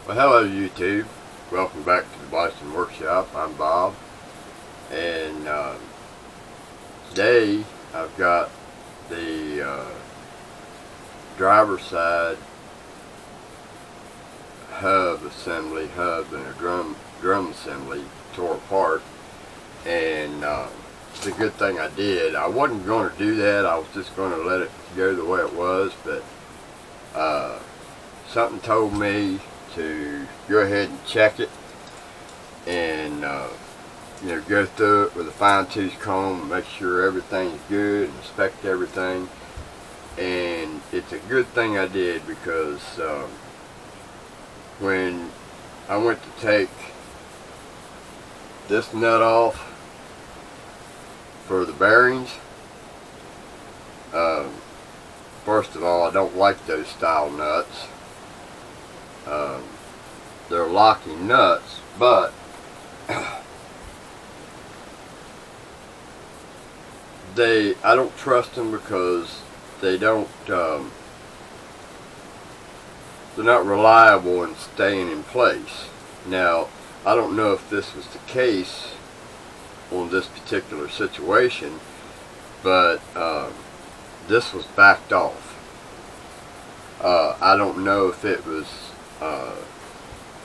Well, hello YouTube. Welcome back to the Bison Workshop. I'm Bob, and today I've got the driver's side hub and a drum assembly tore apart, and it's a good thing I did. I wasn't going to do that. I was just going to let it go the way it was, but something told me to go ahead and check it and go through it with a fine-tooth comb and make sure everything's good and inspect everything. And it's a good thing I did, because when I went to take this nut off for the bearings, first of all, I don't like those style nuts. They're locking nuts, but I don't trust them, because they're not reliable in staying in place. Now, I don't know if this was the case on this particular situation, but this was backed off. I don't know if it was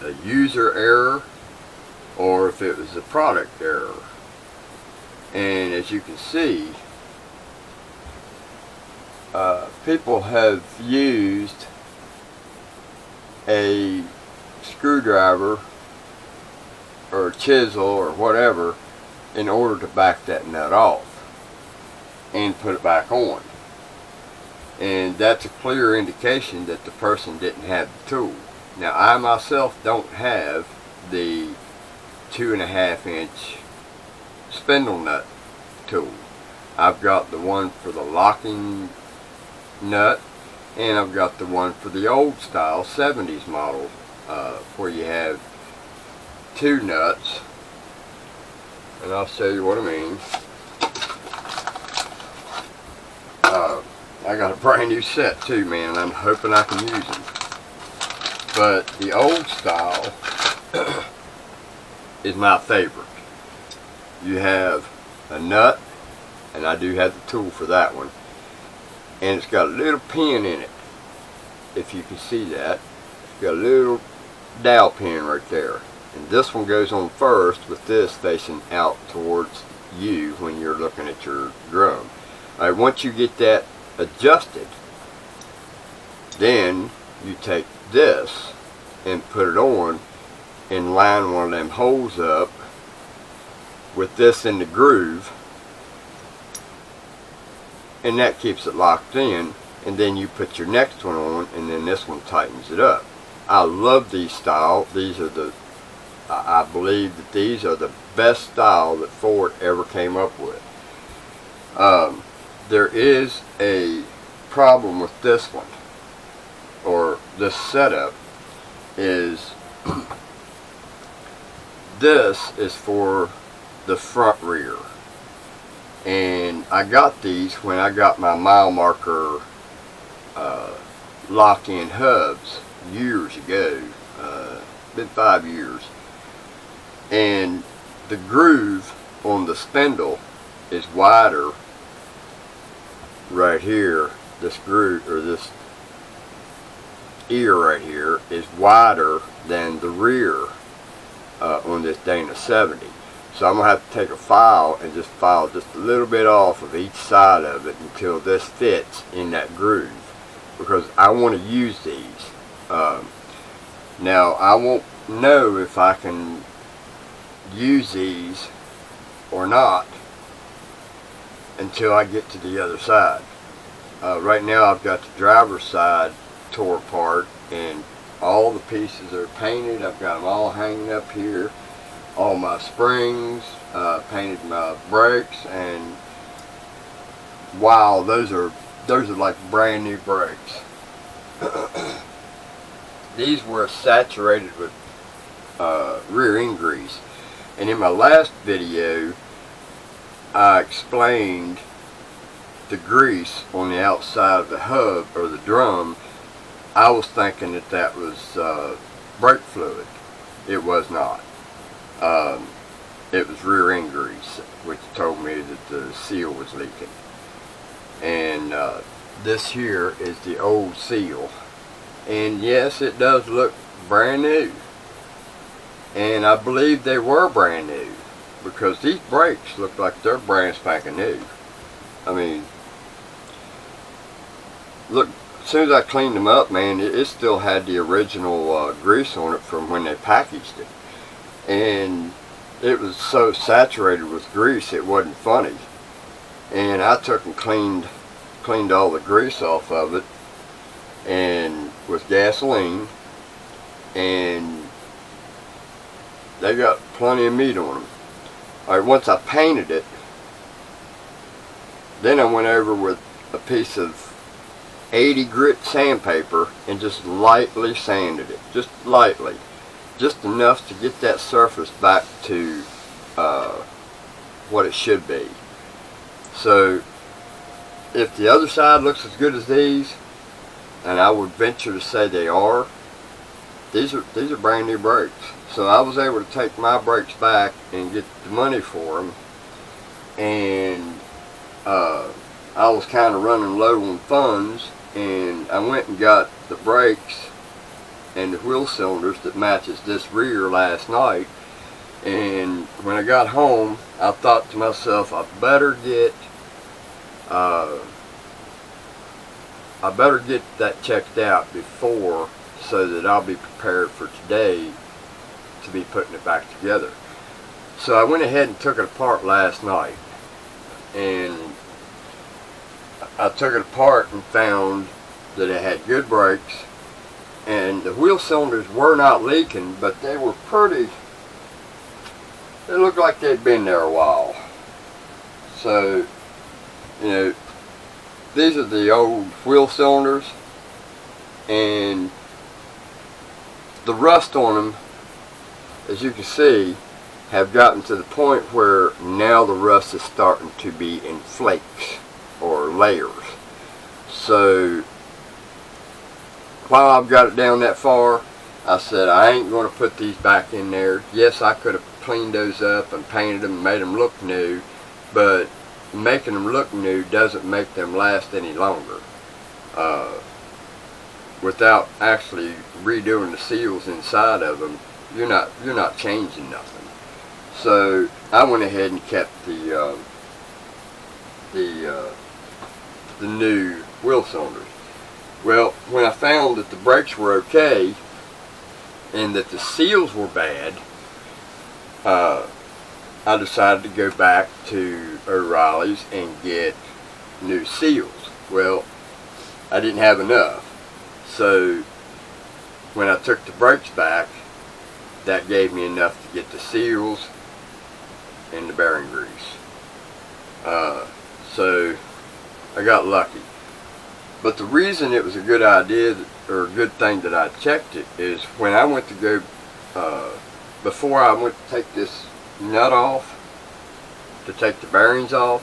a user error or if it was a product error. And as you can see, people have used a screwdriver or a chisel or whatever in order to back that nut off and put it back on. And that's a clear indication that the person didn't have the tool. Now, I myself don't have the 2.5 inch spindle nut tool. I've got the one for the locking nut, and I've got the one for the old style 70s model, where you have two nuts, and I'll show you what I mean. I got a brand new set too, man, and I'm hoping I can use them. But the old style is my favorite. You have a nut, and I do have the tool for that one, and it's got a little pin in it, if you can see that. It's got a little dowel pin right there, and this one goes on first, with this facing out towards you when you're looking at your drum. Alright, once you get that adjusted, then you take this and put it on and line one of them holes up with this in the groove, and that keeps it locked in. And then you put your next one on, and then this one tightens it up. I love these style. These are I believe that these are the best style that Ford ever came up with. There is a problem with this one, or this setup, is this is for the front rear, and I got these when I got my mile marker lock-in hubs years ago, been 5 years, and the groove on the spindle is wider right here. This groove, or this ear right here, is wider than the rear on this Dana 70. So I'm going to have to take a file and just file just a little bit off of each side of it until this fits in that groove, because I want to use these. Now, I won't know if I can use these or not until I get to the other side. Right now I've got the driver's side tore apart, and all the pieces are painted. I've got them all hanging up here. All my springs, painted my brakes, and wow, those are like brand new brakes. These were saturated with rear end grease, and in my last video I explained the grease on the outside of the hub or the drum. I was thinking that that was brake fluid. It was not. It was rear end grease, which told me that the seal was leaking. And this here is the old seal. And yes, it does look brand new. And I believe they were brand new, because these brakes look like they're brand spanking new. I mean, look, as soon as I cleaned them up, man, it still had the original grease on it from when they packaged it. And it was so saturated with grease, it wasn't funny. And I took and cleaned all the grease off of it, and with gasoline, and they got plenty of meat on them. Alright, once I painted it, then I went over with a piece of 80 grit sandpaper and just lightly sanded it, just lightly, just enough to get that surface back to what it should be. So if the other side looks as good as these, and I would venture to say they are, these are brand new brakes. So I was able to take my brakes back and get the money for them, and I was kind of running low on funds, and I went and got the brakes and the wheel cylinders that matches this rear last night. And when I got home, I thought to myself, I better get that checked out before, so that I'll be prepared for today to be putting it back together. So I went ahead and took it apart last night, and I took it apart and found that it had good brakes, and the wheel cylinders were not leaking, but they were pretty, they looked like they'd been there a while. So, you know, these are the old wheel cylinders, and the rust on them, as you can see, have gotten to the point where now the rust is starting to be in flakes or layers. So while I've got it down that far, I said I ain't going to put these back in there. Yes, I could have cleaned those up and painted them and made them look new, but making them look new doesn't make them last any longer. Without actually redoing the seals inside of them, you're not changing nothing. So I went ahead and kept the new wheel cylinders. Well, when I found that the brakes were okay and that the seals were bad, I decided to go back to O'Reilly's and get new seals. Well, I didn't have enough. So when I took the brakes back, that gave me enough to get the seals and the bearing grease. So I got lucky. But the reason it was a good idea, or a good thing that I checked it, is when I went to go, before I went to take this nut off, to take the bearings off,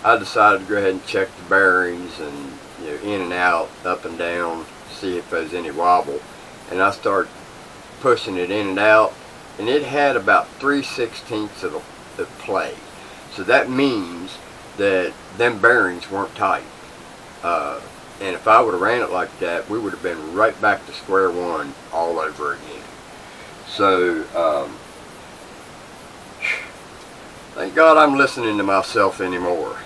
I decided to go ahead and check the bearings and, you know, in and out, up and down, see if there's any wobble. And I started pushing it in and out, and it had about 3/16 of play. So that means that them bearings weren't tight. And if I would have ran it like that, we would have been right back to square one all over again. So thank God I'm listening to myself anymore.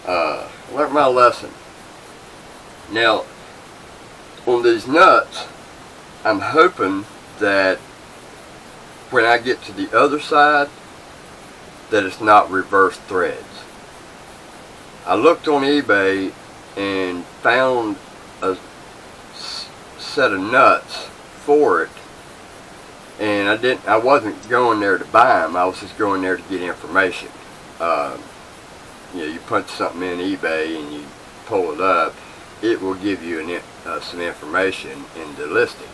Learned my lesson. Now on these nuts, I'm hoping that when I get to the other side, that it's not reverse threads. I looked on eBay and found a set of nuts for it, and I wasn't going there to buy them. I was just going there to get information. You know, you punch something in eBay and you pull it up, it will give you some information in the listing.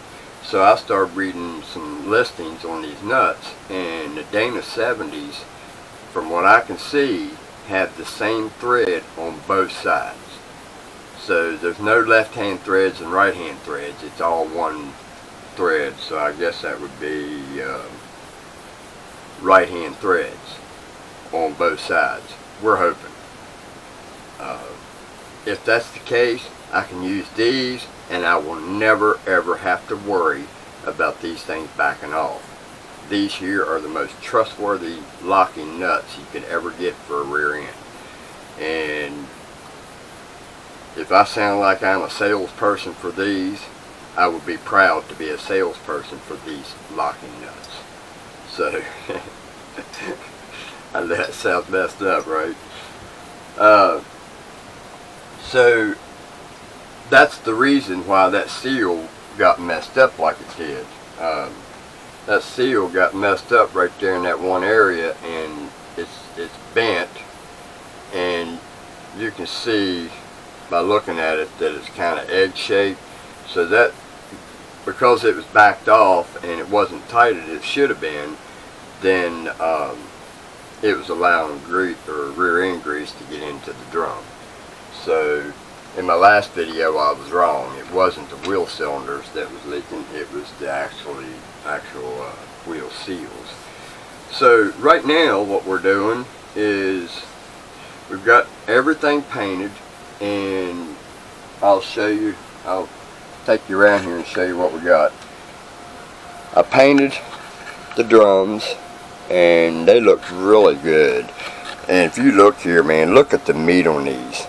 So I started reading some listings on these nuts, and the Dana 70s, from what I can see, have the same thread on both sides. So there's no left-hand threads and right-hand threads. It's all one threads, so I guess that would be right hand threads on both sides. We're hoping. If that's the case, I can use these and I will never ever have to worry about these things backing off. These here are the most trustworthy locking nuts you could ever get for a rear end. And if I sound like I'm a salesperson for these, I would be proud to be a salesperson for these locking nuts. So, I know that sounds messed up, right? So, that's the reason why that seal got messed up like it did. That seal got messed up right there in that one area, and it's bent, and you can see by looking at it that it's kind of egg shaped. So that, because it was backed off and it wasn't tight as it should have been, then it was allowing grease or rear end grease to get into the drum. So in my last video I was wrong. It wasn't the wheel cylinders that was leaking, it was the actual wheel seals. So right now what we're doing is we've got everything painted, and I'll take you around here and show you what we got. I painted the drums and they look really good. And if you look here, man, look at the meat on these.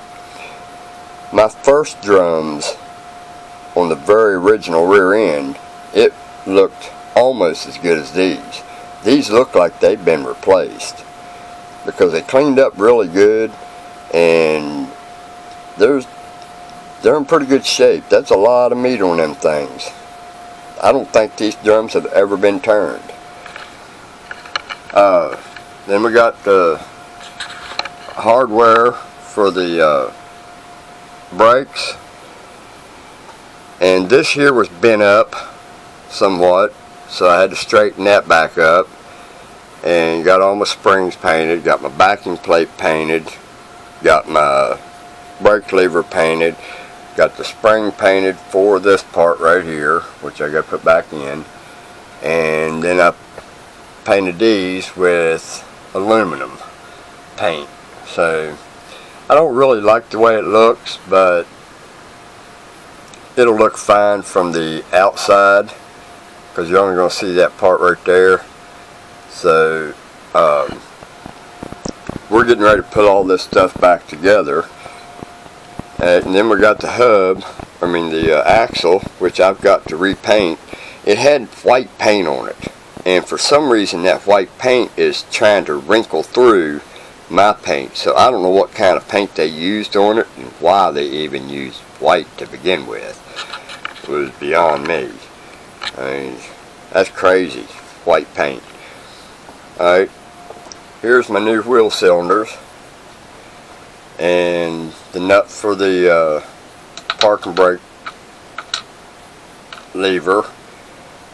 My first drums on the very original rear end, it looked almost as good as these. These look like they've been replaced because they cleaned up really good, and they're in pretty good shape. That's a lot of meat on them things. I don't think these drums have ever been turned. Then we got the hardware for the brakes, and this here was bent up somewhat, so I had to straighten that back up, and got all my springs painted, got my backing plate painted, got my brake lever painted, got the spring painted for this part right here, which I got to put back in, and then I painted these with aluminum paint. So I don't really like the way it looks, but it'll look fine from the outside because you're only going to see that part right there. So we're getting ready to put all this stuff back together. And then we got the hub, the axle, which I've got to repaint. It had white paint on it, and for some reason that white paint is trying to wrinkle through my paint. So I don't know what kind of paint they used on it and why they even used white to begin with. It was beyond me. That's crazy, white paint. Alright, here's my new wheel cylinders and the nut for the parking brake lever,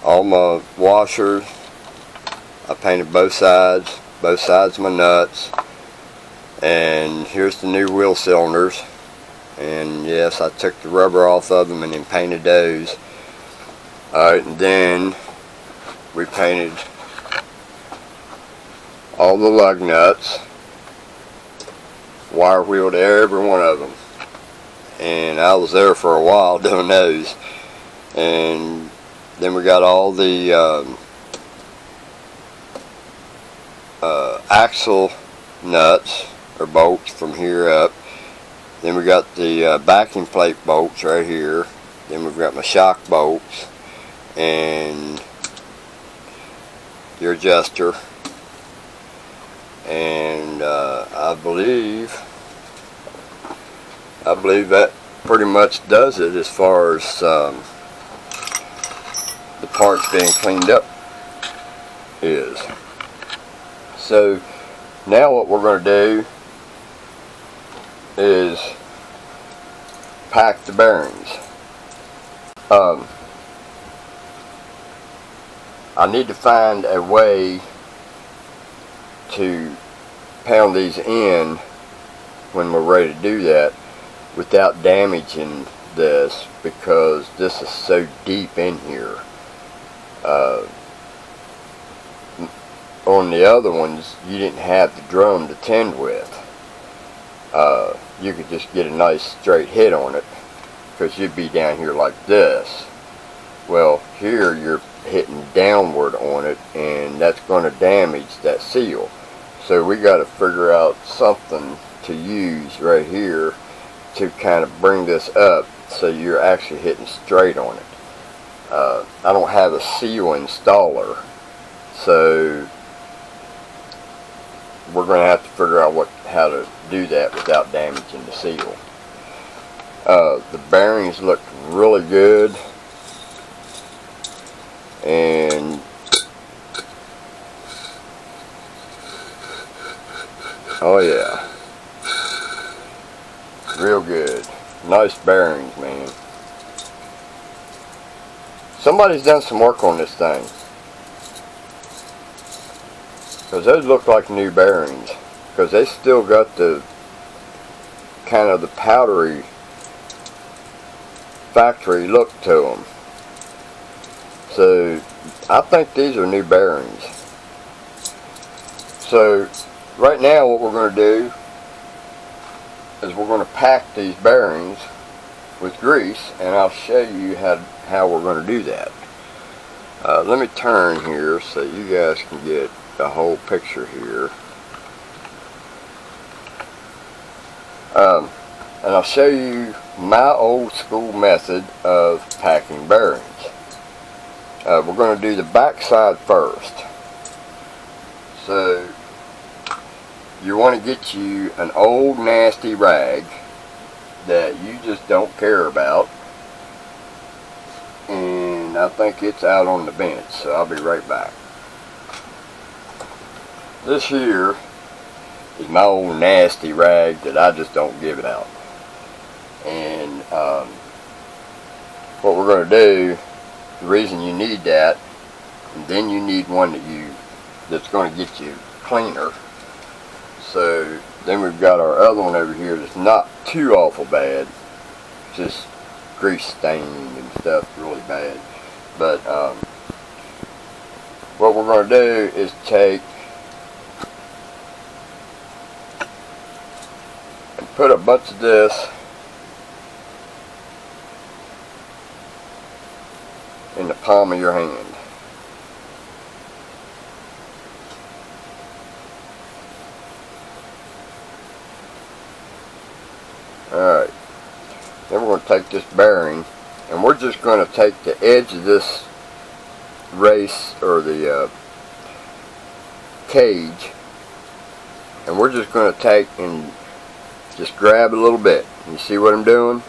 all my washers. I painted both sides of my nuts, and here's the new wheel cylinders. And yes, I took the rubber off of them and then painted those. Alright, and then we painted all the lug nuts, wire wheeled every one of them, and I was there for a while doing those. And then we got all the axle nuts or bolts from here up. Then we got the backing plate bolts right here. Then we've got my shock bolts and your adjuster. And I believe that pretty much does it as far as the parts being cleaned up is. So now what we're going to do is pack the bearings. I need to find a way to pound these in when we're ready to do that without damaging this, because this is so deep in here. Uh, on the other ones, you didn't have the drum to tend with. You could just get a nice straight hit on it, because you'd be down here like this. Well, here you're hitting downward on it, and that's going to damage that seal. So we got to figure out something to use right here to kind of bring this up so you're actually hitting straight on it. I don't have a seal installer, so we're going to have to figure out how to do that without damaging the seal. The bearings look really good, and oh yeah, real good. Nice bearings, man. Somebody's done some work on this thing, because those look like new bearings, because they still got the kind of the powdery factory look to them. So I think these are new bearings. So right now what we're going to do is we're going to pack these bearings with grease, and I'll show you how we're going to do that. Let me turn here so you guys can get the whole picture here. And I'll show you my old school method of packing bearings. We're going to do the back side first. So you want to get you an old nasty rag that you just don't care about, and I think it's out on the bench, so I'll be right back. This here is my old nasty rag that I just don't give out. And what we're going to do, the reason you need that, and then you need one that's going to get you cleaner. So then we've got our other one over here that's not too awful bad, just grease stained and stuff, really bad. But what we're going to do is take and put a bunch of this in the palm of your hand. Alright, then we're going to take this bearing, and we're just going to take the edge of this race, or the cage, and we're just going to take and just grab a little bit. You see what I'm doing?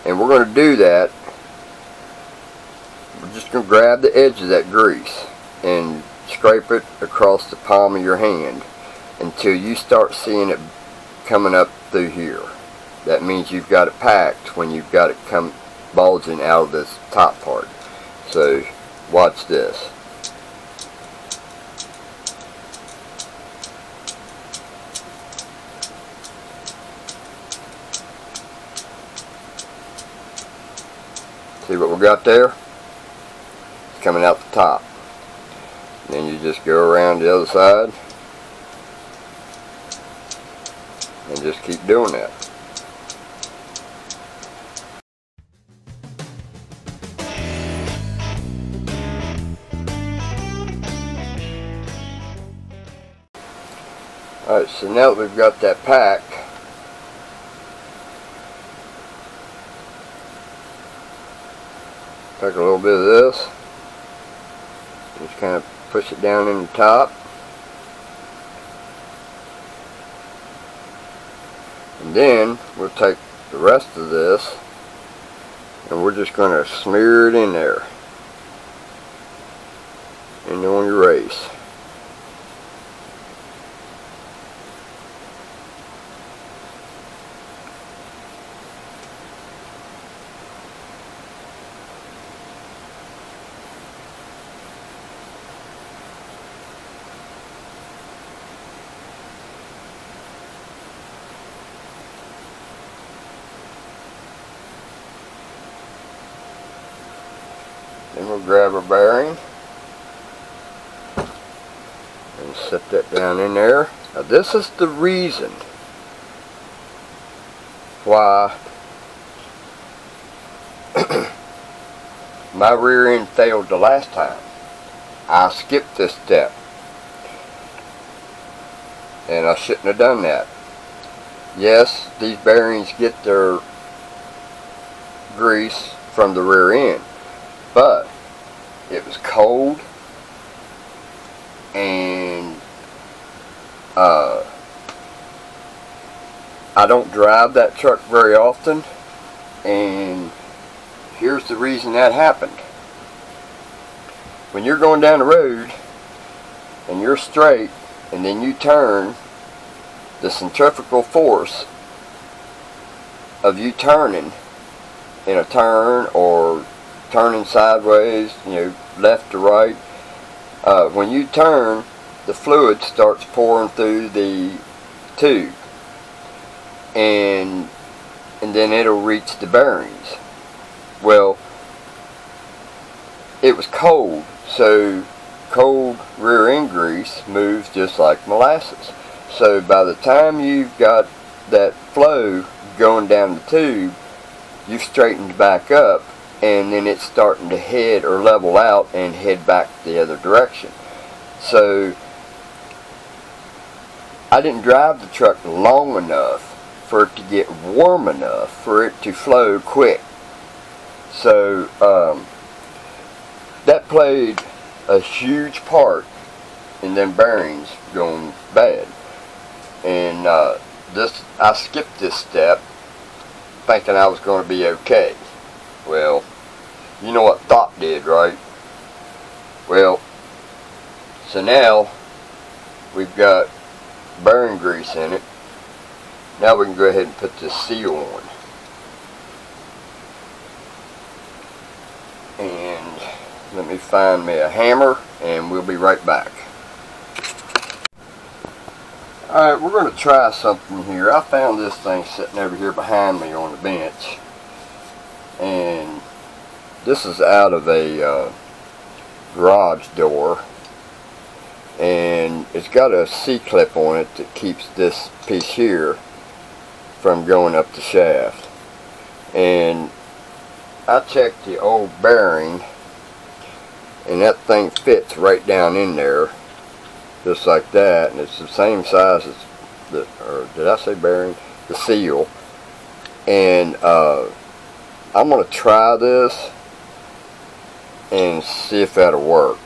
And we're going to do that. We're just going to grab the edge of that grease and scrape it across the palm of your hand until you start seeing it coming up through here. That means you've got it packed when you've got it come bulging out of this top part. So watch this. See what we got there? It's coming out the top. Then you just go around the other side and just keep doing that. Alright, so now that we've got that packed, take a little bit of this, just kind of push it down in the top, and then we'll take the rest of this and we're just going to smear it in there and on your race. Then we'll grab our bearing and set that down in there. Now this is the reason why my rear end failed the last time. I skipped this step, and I shouldn't have done that. Yes, these bearings get their grease from the rear end, but it was cold, and I don't drive that truck very often, and here's the reason that happened. When you're going down the road and you're straight and then you turn, the centrifugal force of you turning in a turn or turning sideways, you know, left to right, when you turn, the fluid starts pouring through the tube, and then it'll reach the bearings. Well, it was cold, so cold rear end grease moves just like molasses. So by the time you've got that flow going down the tube, you've straightened back up, and then it's starting to head or level out and head back the other direction. So I didn't drive the truck long enough for it to get warm enough for it to flow quick. So that played a huge part in them bearings going bad. And I skipped this step thinking I was going to be okay. Well, you know what thought did, right? Well, so now we've got bearing grease in it. Now we can go ahead and put this seal on. And let me find me a hammer, and we'll be right back. Alright, we're going to try something here. I found this thing sitting over here behind me on the bench. And this is out of a garage door. And it's got a C-clip on it that keeps this piece here from going up the shaft. And I checked the old bearing, and that thing fits right down in there, just like that, and it's the same size as the, or did I say bearing? The seal. And I'm going to try this and see if that'll work.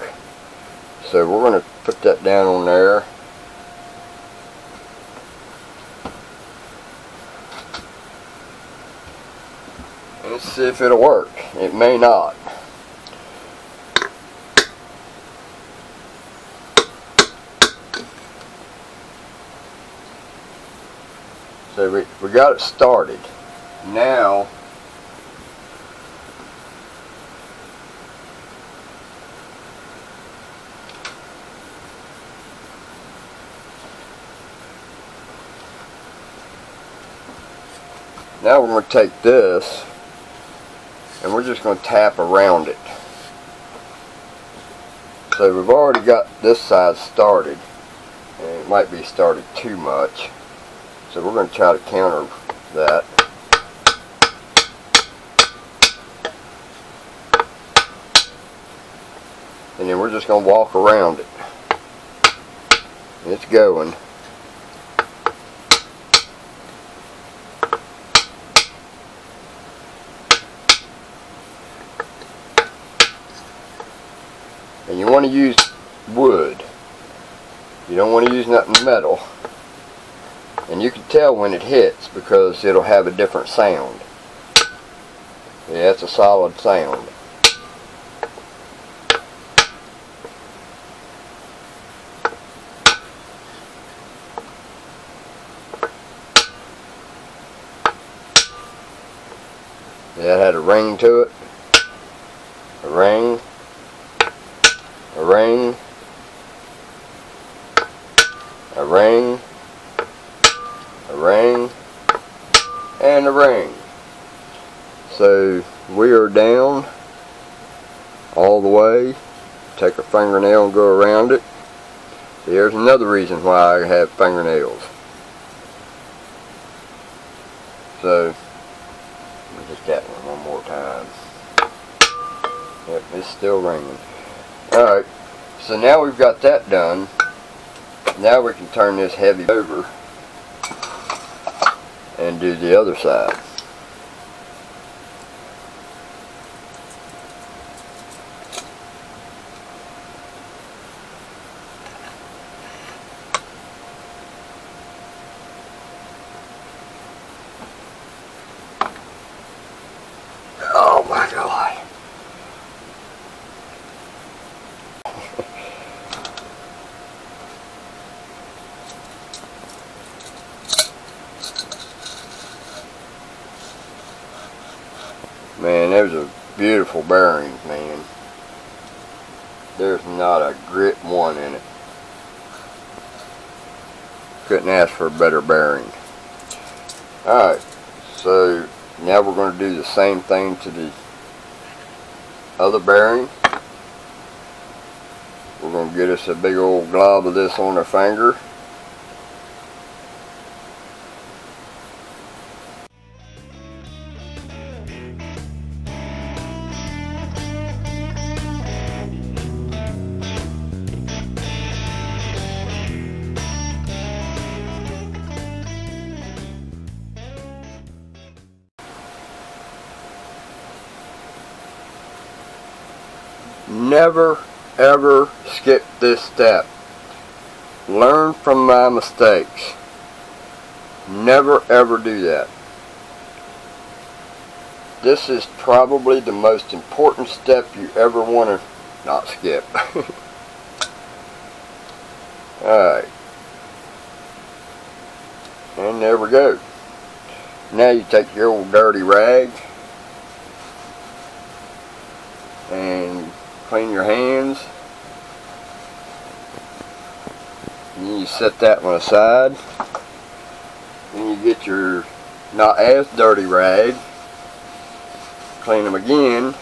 So we're going to put that down on there. Let's see if it'll work. It may not. So we got it started. Now we're going to take this, and we're just going to tap around it. So we've already got this side started, and it might be started too much. So we're going to try to counter that. And then we're just going to walk around it. And it's going. And you want to use wood. You don't want to use nothing metal. And you can tell when it hits because it'll have a different sound. Yeah, it's a solid sound. Yeah, it had a ring to it. A ring. A ring. A ring. A ring. And a ring. So we are down all the way. Take a fingernail and go around it. See, here's another reason why I have fingernails. So, let me hit that one more time. Yep, it's still ringing. Alright, so now we've got that done. Now we can turn this heavy over and do the other side. Oh my God. Man, those are beautiful bearings, man. There's not a grit one in it. Couldn't ask for a better bearing. Alright, so now we're going to do the same thing to the other bearing. We're going to get us a big old glob of this on our finger. Never ever skip this step. Learn from my mistakes. Never ever do that. This is probably the most important step you ever want to not skip. Alright. And there we go. Now you take your old dirty rag and clean your hands. And you set that one aside. Then you get your not as dirty rag, clean them again.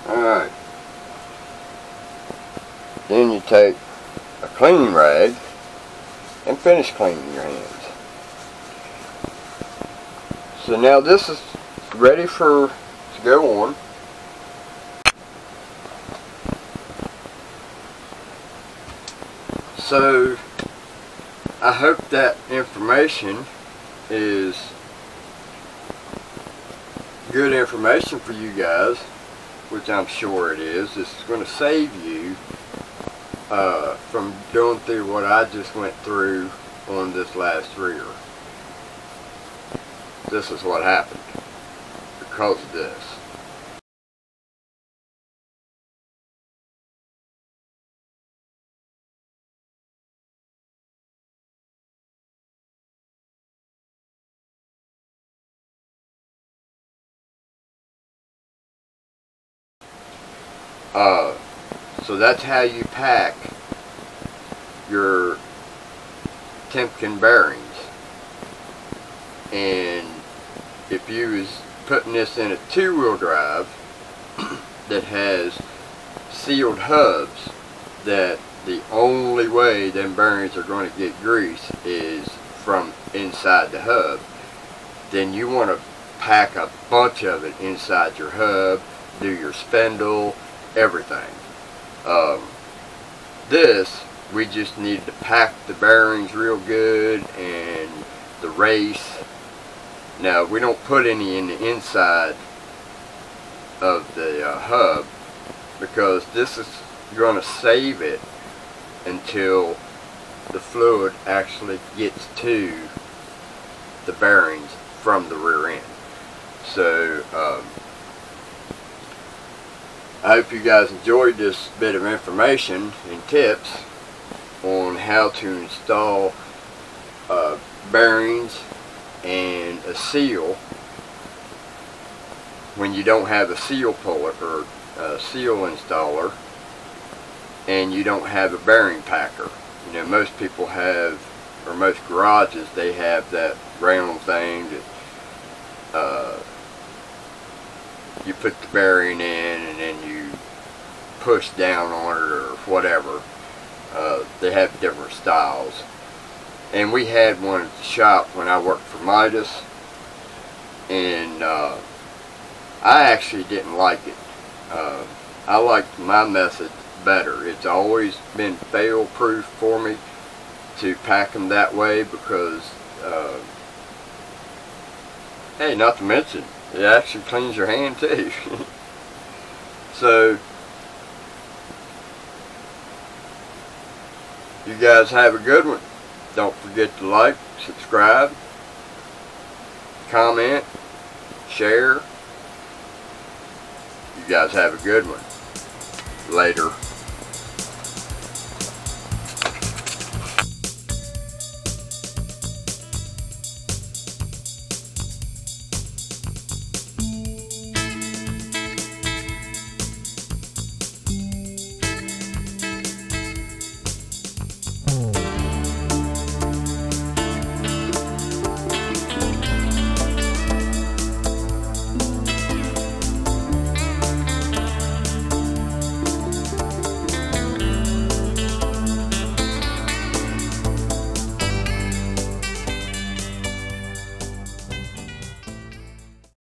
Alright. Then you take a cleaning rag and finish cleaning your hands. So now this is ready to go on. So I hope that information is good information for you guys, which I'm sure it is. This is going to save you from going through what I just went through on this last rear. This is what happened because of this. So that's how you pack your Timken bearings. And if you was putting this in a two-wheel drive that has sealed hubs, that the only way them bearings are going to get grease is from inside the hub, then you want to pack a bunch of it inside your hub, do your spindle, everything. This, we just need to pack the bearings real good and the race. Now, we don't put any in the inside of the hub because this is going to save it until the fluid actually gets to the bearings from the rear end. So, I hope you guys enjoyed this bit of information and tips on how to install bearings and a seal when you don't have a seal puller or a seal installer. and you don't have a bearing packer. You know, most people have, or most garages, they have that round thing that you put the bearing in and then you push down on it or whatever. They have different styles. And we had one at the shop when I worked for Midas, and I actually didn't like it. I liked my method better. It's always been fail-proof for me to pack them that way because, hey, not to mention, it actually cleans your hand too. So, you guys have a good one. Don't forget to like, subscribe, comment, share. You guys have a good one. Later.